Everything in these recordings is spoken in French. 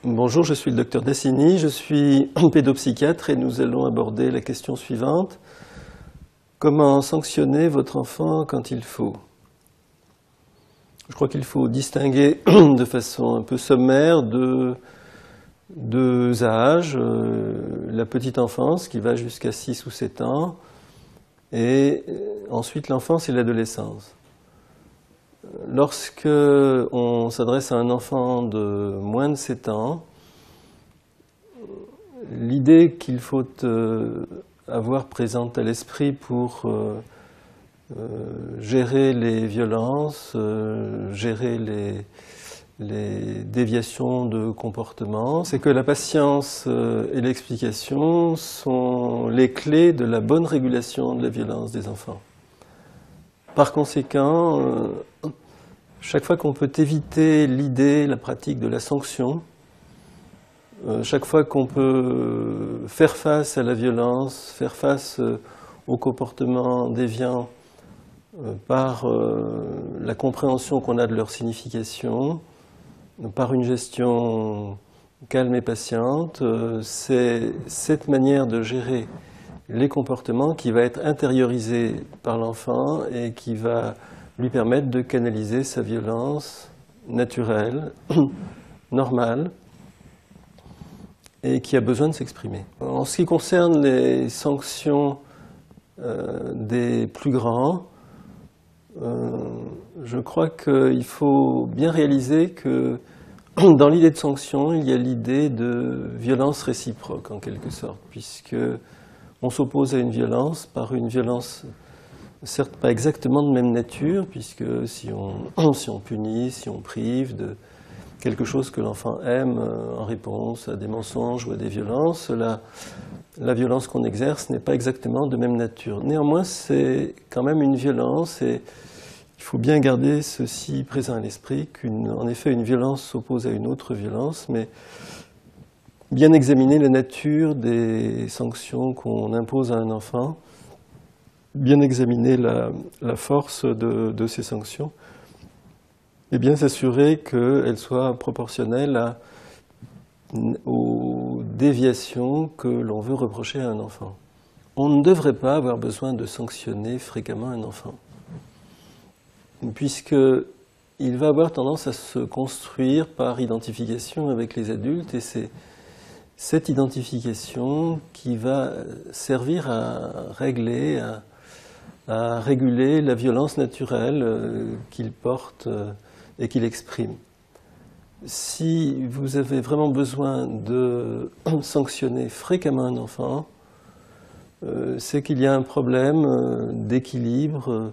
Bonjour, je suis le docteur Dassini, je suis pédopsychiatre et nous allons aborder la question suivante. Comment sanctionner votre enfant quand il faut? Je crois qu'il faut distinguer de façon un peu sommaire deux âges, la petite enfance qui va jusqu'à 6 ou 7 ans et ensuite l'enfance et l'adolescence. Lorsque on s'adresse à un enfant de moins de 7 ans, l'idée qu'il faut avoir présente à l'esprit pour gérer les violences, gérer les déviations de comportement, c'est que la patience et l'explication sont les clés de la bonne régulation de la violence des enfants. Par conséquent, chaque fois qu'on peut éviter l'idée, la pratique de la sanction, chaque fois qu'on peut faire face à la violence, faire face au comportement déviant par la compréhension qu'on a de leur signification, par une gestion calme et patiente, c'est cette manière de gérer les comportements qui va être intériorisée par l'enfant et qui va lui permettre de canaliser sa violence naturelle, normale, et qui a besoin de s'exprimer. En ce qui concerne les sanctions des plus grands, je crois qu'il faut bien réaliser que dans l'idée de sanction, il y a l'idée de violence réciproque en quelque sorte, puisque on s'oppose à une violence par une violence certes pas exactement de même nature, puisque si on punit, si on prive de quelque chose que l'enfant aime en réponse à des mensonges ou à des violences, la violence qu'on exerce n'est pas exactement de même nature. Néanmoins, c'est quand même une violence et il faut bien garder ceci présent à l'esprit, qu'en effet une violence s'oppose à une autre violence, mais bien examiner la nature des sanctions qu'on impose à un enfant, bien examiner la force de ces sanctions, et bien s'assurer qu'elles soient proportionnelles aux déviations que l'on veut reprocher à un enfant. On ne devrait pas avoir besoin de sanctionner fréquemment un enfant, puisqu'il va avoir tendance à se construire par identification avec les adultes, et c'est cette identification qui va servir à régler, à réguler la violence naturelle qu'il porte et qu'il exprime. Si vous avez vraiment besoin de sanctionner fréquemment un enfant, c'est qu'il y a un problème d'équilibre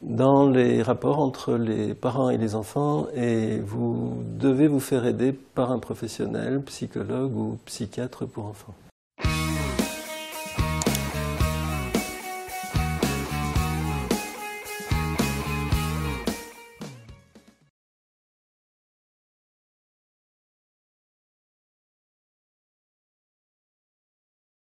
dans les rapports entre les parents et les enfants, et vous devez vous faire aider par un professionnel, psychologue ou psychiatre pour enfants.